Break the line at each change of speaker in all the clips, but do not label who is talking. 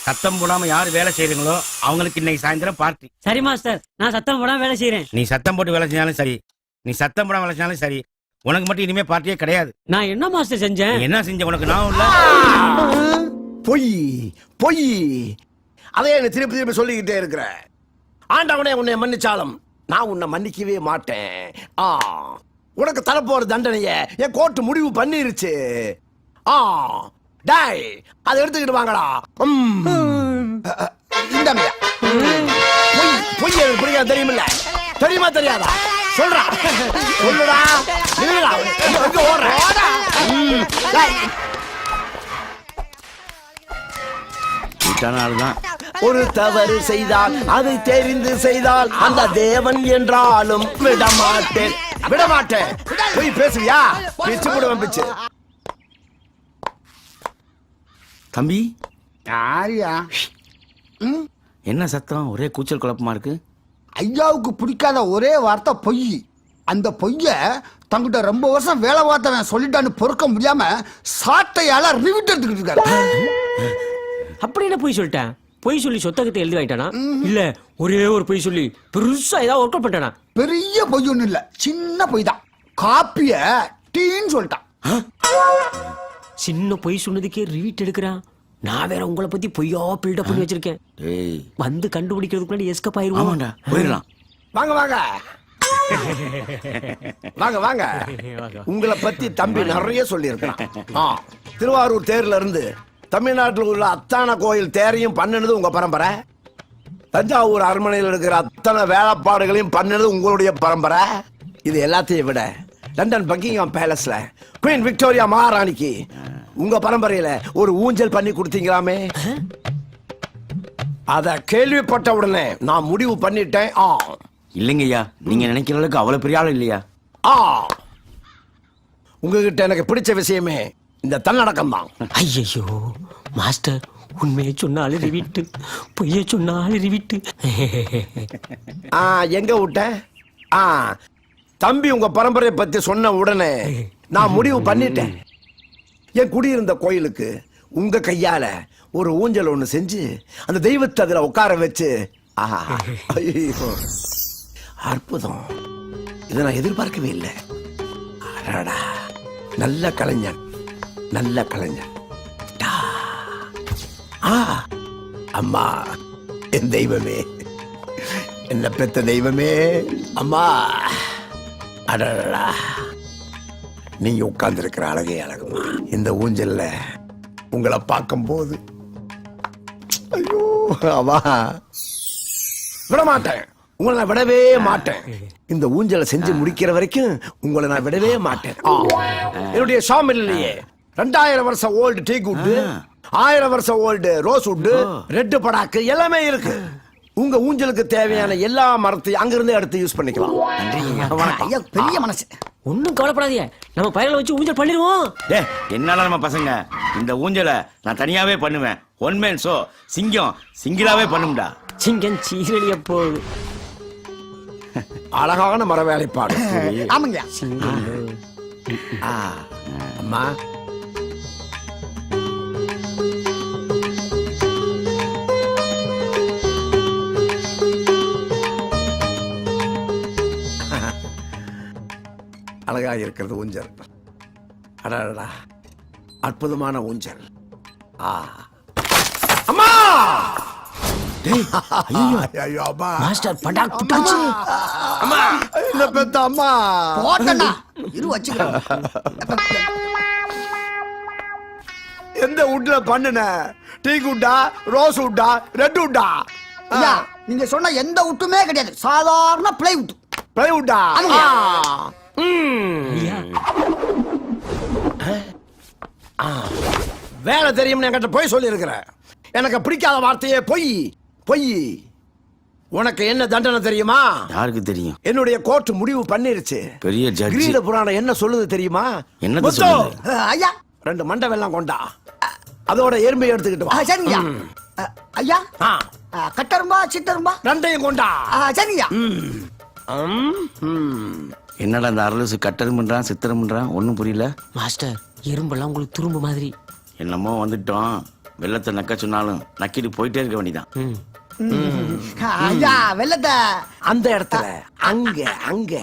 சத்தம் போடாம யாரு வேலை செய்யறீங்களோ அவங்களுக்கு இன்னைக்கு சாயந்தரம் பார்ட்டி.
சரி மாஸ்டர், நான் சத்தம் போடாம வேலை செய்யறேன்.
நீ சத்தம் போட்டு வேலை செஞ்சாலும் சரி, நீ சத்தம் போடாம வேலை செஞ்சாலும் சரி, உனக்கு மட்டும் இனிமே பார்ட்டியே கிடையாது.
நான் என்ன மாஸ்டர் செஞ்சேன்?
நீ என்ன செஞ்ச உனக்கு நான் இல்ல.
பொய் பொய், அதே என்ன திருப்பி திருப்பி சொல்லிக்கிட்டே இருக்கிற. ஆண்டவனே உன்னை மன்னிச்சாலும் நான் உன்னை மன்னிக்கவே மாட்டேன். உனக்கு தரப்போற தண்டனைய என் கோர்ட்டு முடிவு பண்ணிருச்சு. டேய், அதை எடுத்துக்கிட்டு வாங்கடா. இந்தாங்கய்யா. பொய் எனக்கு பிடிக்காது, தெரியுமில்ல? தெரியுமா தெரியாதா? சொல்றா, சொல்லுடா. எங்க ஓடுற? ஒரு தவறு செய்தால் அதை தெரிந்து செய்தால் அந்த தேவன் என்றாலும் விடமாட்டேன் விடமாட்டேன். போய் பேசுவியா? பிச்சு போடுவேன் பிச்சு.
தம்பி,
யாரியா?
என்ன சத்தம்? ஒரே கூச்சல் குழப்பமா இருக்கு.
ஐயாவுக்கு பிடிக்காத ஒரே வார்த்தை பொய். அந்த பொய்ய தங்கிட்ட ரொம்ப வருஷம் வேலை பார்த்தவன் சொல்லிட்டான்னு பொறுக்க முடியாம சாட்டையால ரிவிட் எடுத்துக்கிட்டு இருக்காரு.
அப்படி என்ன பொய் சொல்லிட்டேன்? பொய் சொல்லி சொத்தகத்தை எழுதி வாங்கிட்டானா? இல்ல ஒரே ஒரு பொய் சொல்லி பெருசா ஏதாவது ஒர்க் அவுட் பண்ணிட்டானா?
பெரிய பொய் ஒண்ணு இல்ல, சின்ன பொய் தான். காப்பிய டீன்னு சொல்லிட்டான்.
சின்ன பொய் சொன்னதுக்கே ரிவீட் எடுக்கிறான். நான் வேற உங்களை பத்தி பொய்யா பில்டப் பண்ணி வச்சிருக்கேன். வந்து கண்டுபிடிக்கிறதுக்கு முன்னாடி எஸ்கேப் ஆயிருவான்.
போயிடலாம்.
வாங்க வாங்க வாங்க வாங்க. உங்களை பத்தி தம்பி நிறைய சொல்லி இருக்கான். திருவாரூர் தேர்ல இருந்து தமிழ்நாட்டில் உள்ள அத்தான கோயில் தேரையும் பண்ணினது உங்க பரம்பரை. தஞ்சாவூர் அரண்மனையில் இருக்கிற அத்தனை வேலைப்பாடுகளையும் பண்ணினது உங்களுடைய பரம்பரை. இது எல்லாத்தையும் விட லண்டன் பக்கிங்ஹாம் பேலஸ்ல குவீன் விக்டோரியா மகாராணிக்கு உங்க பரம்பரையில ஒரு ஊஞ்சல் பண்ணி கொடுத்தீங்களாமே. அத கேள்விப்பட்ட உடனே நான் முடிவு பண்ணிட்டேன்.
இல்லைங்கய்யா, நீங்க நினைக்கிற அளவுக்கு அவ்வளவு பெரிய ஆள் இல்லையா.
உங்ககிட்ட எனக்கு பிடிச்ச விஷயமே இந்த தன்னடக்கம் தான்.
ஐயோ மாஸ்டர், உண்மையை சொன்னாலும் ரிவிட்டு, பொய்ய சொன்னாலும் ரிவிட்டு.
எங்க விட்ட? தம்பி உங்க பரம்பரையை பத்தி சொன்ன உடனே நான் முடிவு பண்ணிட்டேன். என் குடியிருந்த கோயிலுக்கு உங்க கையால ஒரு ஊஞ்சல் ஒண்ணு செஞ்சு அந்த தெய்வத்தை அதுல உட்கார வச்சு. அற்புதம், இதை நான் எதிர்பார்க்கவே இல்லை. நல்ல கலைஞன், நல்ல கலைஞன். அம்மா, என் தெய்வமே, என்ன பெத்த தெய்வமே. அம்மா, அடடா, நீங்க உட்கார்ந்து இருக்கிற அழகே அழகுமா. இந்த ஊஞ்சல்ல உங்களை பார்க்கும் போது ஐயோ அவா விட மாட்டேன், உங்களை நான் விடவே மாட்டேன். இந்த ஊஞ்சலை செஞ்சு முடிக்கிற வரைக்கும் உங்களை நான் விடவே மாட்டேன். என்னுடைய ஷாமில்லையே 2000 வருஷம் ஓல்டு டீ குட், 1000 வருஷம் ஓல்டு ரோஸ் வுட், ரெட் படாக்கு எல்லாமே இருக்கு. உங்க ஊஞ்சலுக்கு தேவையான எல்லா மரத்தையும் அங்கிருந்து எடுத்து யூஸ் பண்ணிக்கலாம்.
பெரிய மனசு.
ஒன்னும் கவலைப்படாதீங்க, நம்ம பயிரை வச்சு ஊஞ்சல் பண்ணிடுவோம்.
என்னால நம்ம பசங்க இந்த ஊஞ்சலை நான் தனியாவே பண்ணுவேன். ஒன் மேன் ஷோ, சிங்கம் சிங்கிளாவே பண்ணும்டா.
சிங்கம் சீரழிய போகுது.
அழகான மர வேலைப்பாடு.
ஆமாங்க.
அம்மா, அழகா இருக்கிறது ஊஞ்சல். அடடா, அற்புதமான ஊஞ்சல். அம்மா, ஐயோ அம்மா,
மாஸ்டர் படாக் புட்டாச்சு.
அம்மா, என்ன பெத்த அம்மா.
போட்டா இரு வச்சுக்கலாம்.
எந்த வுட்ல பண்ணுன? டீ குட்டா, ரோஸ் வுட்டா, ரெட் வுட்டா?
நீங்க சொன்ன எந்த வுட்டுமே கிடையாது, சாதாரண பிளை வுட்.
பிளை வுட்டா? வேலை தெரியும் என்கிட்ட போய் சொல்லி இருக்கிற. எனக்கு பிடிக்காத வார்த்தையே பொய். பொய். உனக்கு என்ன தண்டனை தெரியுமா?
யாருக்கு தெரியும்?
என்னுடைய கோர்ட் முடிவு பண்ணிருச்சு.
பெரிய ஜட்ஜ்.
கிரீட புராணம் என்ன சொல்லுது தெரியுமா?
என்ன சொல்லுது?
ஐயா,
2 மண்டை வெல்லம் கொண்டா, அதோட எறும்பை எடுத்துக்கிட்டு வா.
சரிங்க ஐயா. கட்டரும்பா சிட்டரும்பா
2ஐயும் கொண்டா.
சரிங்க.
என்னடா அந்த அரலுசு கட்டரும்புன்றான் சித்திரம்ன்றான், ஒன்னும் புரியல.
மாஸ்டர், எறும்பெல்லாம் உங்களுக்கு துரும்பு மாதிரி.
என்னமோ வந்துட்டோம், வெள்ளத்தை நக்க சொன்னாலும் நக்கிட்டு போயிட்டே இருக்க வேண்டியதான்.
ஐயா வெள்ளத்தை
அந்த இடத்துல அங்க அங்க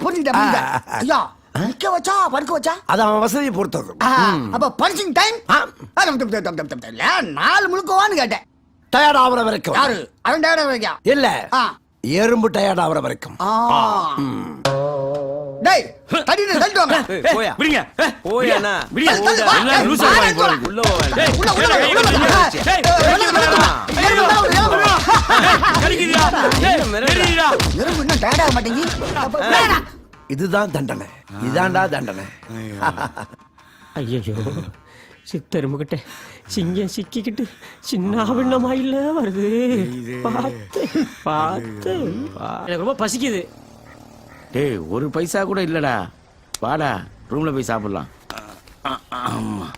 புரிஞ்சுட்டேன். ஐயா நிக்க வச்சா படுக்க வச்சா
அது அவன் வசதியை பொறுத்தது.
அப்ப பஞ்சிங் டைம் 4 முழுக்கவான்னு கேட்டேன்.
டயர்ட் ஆகுற வரைக்கும்.
யாரு அவன் டயர்ட் வைக்கா
இல்ல எறும்பு டயர்ட் ஆகுற வரைக்கும்.
டேய் தடினே தள்ளிட்டு வாங்க.
போயா
விடுங்க.
போயாண்ணா.
விடுங்க. எல்லாம் லூசா வாங்கி போறாங்க.
உள்ள போவாங்க.
உள்ள உள்ள எறும்பு இன்னும் டயர்ட் ஆக மாட்டேங்கி.
இதுதான் தண்டனை. இதான்டா தண்டனை.
ஐயோ சித்தருமுகிட்ட சிங்கம் சிக்கிக்கிட்டு சின்ன பின்னமாயில வருது. பார்த்து பார்த்து எனக்கு ரொம்ப பசிக்குது.
டேய் ஒரு பைசா கூட இல்லடா. வாடா ரூம்ல போய் சாப்பிடலாம். ஆமா.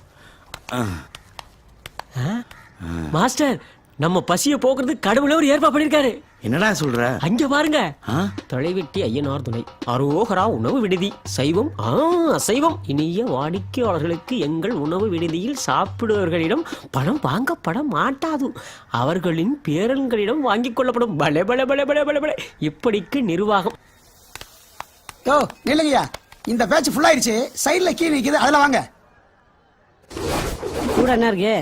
மாஸ்டர் நம்ம பசிய போக்குறது கடவுளே ஒரு ஏற்பாடு பண்ணிருக்காரு.
என்னடா சொல்ற?
அங்க பாருங்க.
ஆ?
தொலைவெட்டி ஐயனார் துணை அரோகரா உணவு விடுதி சைவம் அசைவம் இனிய வாடிக்கையாளர்களுக்கு எங்கள் உணவு விடுதியில் சாப்பிடுவர்களிடம் பணம் வாங்கப்பட மாட்டாது. அவர்களின் பேரன்களிடம் வாங்கிக் கொள்ளப்படும். பலே பலே பலே பலே பலே பலே. இப்படிக்கு நிர்வாகம்.
யோ நில்லுங்கய்யா, இந்த பேட்ச் ஃபுல் ஆயிடுச்சு. சைடுல கீ நிக்குது, அதுல வாங்க.
கூட என்ன இருக்கு?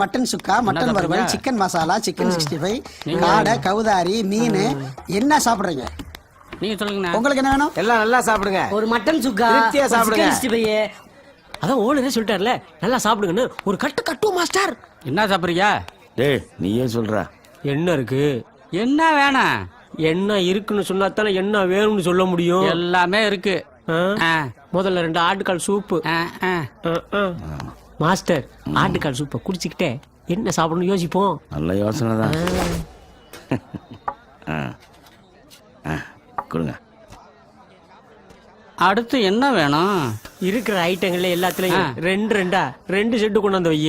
மட்டன் சுக்கா, மட்டன் வறுவல், சிக்கன் மசாலா, சிக்கன் 65, காடை, கவுதாரி, மீன். என்ன சாப்பிடுறீங்க
நீங்க சொல்லுங்க.
உங்களுக்கு என்ன வேணும்?
எல்லாம் நல்லா சாப்பிடுங்க.
ஒரு மட்டன் சுக்கா,
திருப்தியா சாப்பிடுங்க.
அதான் ஓனரே சொல்லிட்டார்ல நல்லா சாப்பிடுங்கன்னு. ஒரு கட்டு கட்டுவோம் மாஸ்டர்.
என்ன சாப்பிடுறீங்க?
டேய் நீயே சொல்ற.
என்ன இருக்கு?
என்ன வேணாம்?
என்ன இருக்குன்னு சொன்னா தானே என்ன வேணும்னு சொல்ல முடியும்.
எல்லாமே இருக்கு.
முதல்ல 2 ஆட்டுக்கால் சூப்பு. மாஸ்டர் ஆட்டுக்கால் சூப்பை குடிச்சுக்கிட்டே என்ன சாப்பிடணும் யோசிப்போம்.
நல்ல யோசனை தான். கொடுங்க.
அடுத்து என்ன வேணும்?
இருக்கிற ஐட்டங்கள்ல எல்லாத்துலயும் 2 செட்டு கொண்டு வந்து வை.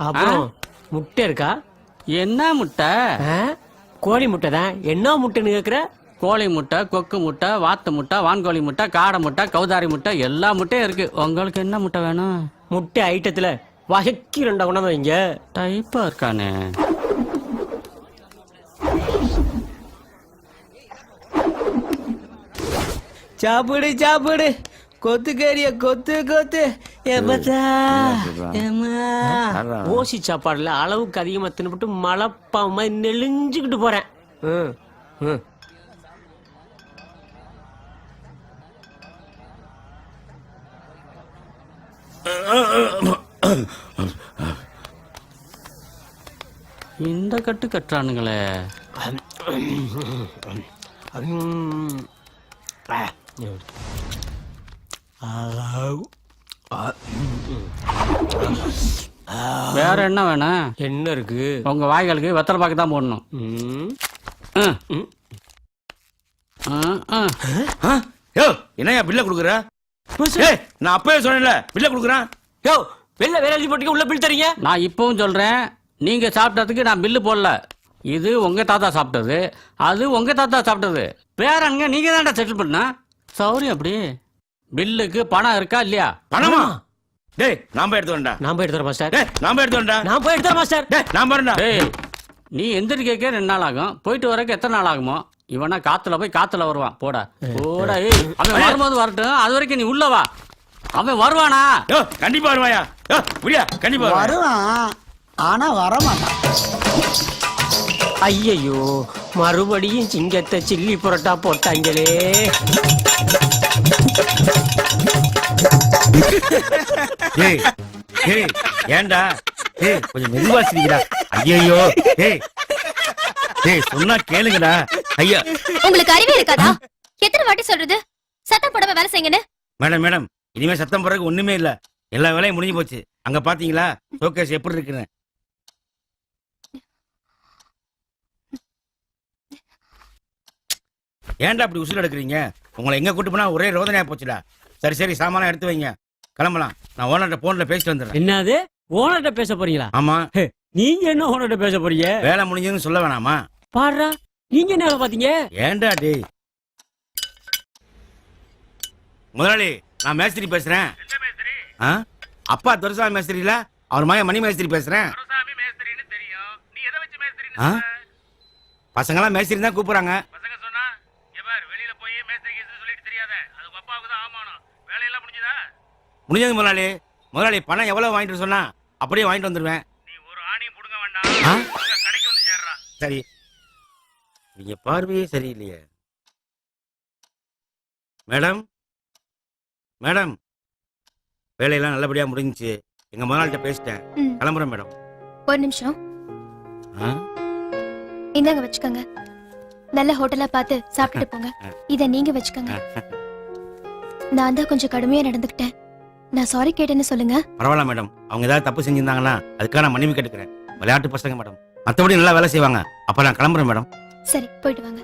அப்புறம் முட்டை இருக்கா?
என்ன முட்டை?
கோழி முட்டை தான். என்ன முட்டைன்னு கேக்குற?
கோழி முட்டை, கொக்கு முட்டை, வாத்து முட்டை, வான்கோழி முட்டை, காடை முட்டை, கௌதாரி முட்டை, எல்லா முட்டையும் இருக்கு. உங்களுக்கு என்ன முட்டை வேணும்?
முட்டை ஐட்டத்துல வகைக்கு 2 கொண்டாந்து வைங்க.
டைப்பா இருக்கானே.
சாப்பிடு சாப்பிடு, கொத்து கறிய கொத்து கொத்து. ஓசி சாப்பாடுல அளவுக்கு அதிகமா தின்னுபிட்டு மலைப்பா மாதிரி நெளிஞ்சுக்கிட்டு போறேன்.
இந்த கட்டு கட்டுறானுங்களே. வேற என்ன வேணும்?
என்ன இருக்கு?
உங்க வாய்களுக்கு வெத்தலை பாக்கு தான் போடணும்.
யோ என்னையா பில்ல குடுக்குற? நான் அப்பவே சொன்னேன்ல பில்ல குடுக்குறான்.
யோ வெளில வேற எழுதி போட்டுக்க, உள்ள பில் தரீங்க.
நான் இப்பவும் சொல்றேன், நீங்க சாப்பிட்டதுக்கு நான் பில்லு போடல. இது உங்க தாத்தா சாப்பிட்டது, அது உங்க தாத்தா சாப்பிட்டது. பேரங்க நீங்க தான்டா செட்டில் பண்ண. சௌரியம் அப்படி. பில்லுக்கு பணம் இருக்கா இல்லையா?
பணமா? டேய் நான் போய் எடுத்து வரேன்டா.
நான் போய் எடுத்துறேன் மாஸ்டர்.
டேய் நான் போய் எடுத்து வரேன்டா.
நான் போய் எடுத்துறேன் மாஸ்டர்.
டேய் நான் போறேன்டா.
டேய் நீ எந்திரிக்க 2 நாள் ஆகும், போயிட்டு வரக்கு எத்தனை நாள் ஆகுமோ? இவனா காத்துல போய் காத்துல வருவான். போடா போடா. அவன் வரும்போது வரட்டும், அது வரைக்கும் நீ உள்ள வா. அவன் வருவானா?
யோ கண்டிப்பா வருவாயா? யோ புரியா கண்டிப்பா வருவான்.
வருவான், ஆனா வரமாட்டான்.
ஐயையோ மறுபடியும் சிங்கத்தை சில்லி புரோட்டா போட்டாங்களே.
டேய் டேய் ஏன்டா? டேய் கொஞ்சம் மெதுவா சிரிக்கிறா. ஐயையோ டேய் டேய் சொன்னா கேளுங்கடா. ஐயா
உங்களுக்கு அறிவே இருக்காதா? எத்தனை வாட்டி சொல்றது சத்தம் போடாம வேலை செய்யுங்கன்னு?
மேடம் மேடம் இனிமே சத்தம் போடுறதுக்கு ஒண்ணுமே இல்ல. எல்லா வேலையும் முடிஞ்சு போச்சு. அங்க பாத்தீங்களா ஷோகேஸ் எப்படி இருக்குன்னு? ஏன்டா அப்படி உசுல் எடுக்கிறீங்க? உங்களை எங்க கூட்டு போனா ஒரே ரோதனையா போச்சுடா. சரி சரி சாமான் எடுத்து வைங்க, கிளம்பலாம். நான் ஓனர்ட்ட போன்ல பேசிட்டு வந்துடுறேன்.
என்னது ஓனர்ட்ட பேச போறீங்களா?
ஆமா.
நீங்க என்ன ஓனர்ட்ட பேச போறீங்க?
வேலை முடிஞ்சதுன்னு சொல்ல வேணாமா?
பாடுறா நீங்க என்ன வேலை பாத்தீங்க?
ஏன்டா டேய்? முதலாளி நான் மேஸ்திரி பேசுறேன். அப்பா துரசாமி மேஸ்திரியில அவர் மகன் மணி மேஸ்திரி பேசுறேன். ஆ? பசங்கெல்லாம் மேஸ்திரி தான் கூப்பிடுறாங்க. முடிஞ்சது முதலாளி. முதலாளி பணம் எவ்வளவு வாங்கிட்டு சொன்னா அப்படியே வாங்கிட்டு வந்துருவேன். ஆ? சரி. நீங்க பார்வையே சரியில்லையே. மேடம் மேடம், வேலையெல்லாம் நல்லபடியா முடிஞ்சுச்சு. எங்க முதலாளிட்ட பேசிட்டேன்.
ம்.
கிளம்புறேன் மேடம்.
ஒரு நிமிஷம்.
ஆ?
இந்தாங்க வச்சுக்கோங்க. நல்ல ஹோட்டலா பார்த்து சாப்பிட்டுட்டு போங்க. இத நீங்க வச்சுக்கோங்க. நான் தான் கொஞ்சம் கடுமையா நடந்துக்கிட்டேன். நான் சாரி கேட்டேன்னு சொல்லுங்க.
பரவாயில்ல மேடம். அவங்க ஏதாவது தப்பு செஞ்சிருந்தாங்கன்னா அதுக்காக நான் மன்னிப்பு கேட்டுக்கிறேன். விளையாட்டு பசங்க மேடம். மற்றபடி நல்லா வேலை செய்வாங்க. அப்ப நான் கிளம்புறேன் மேடம்.
சரி, போயிட்டு வாங்க.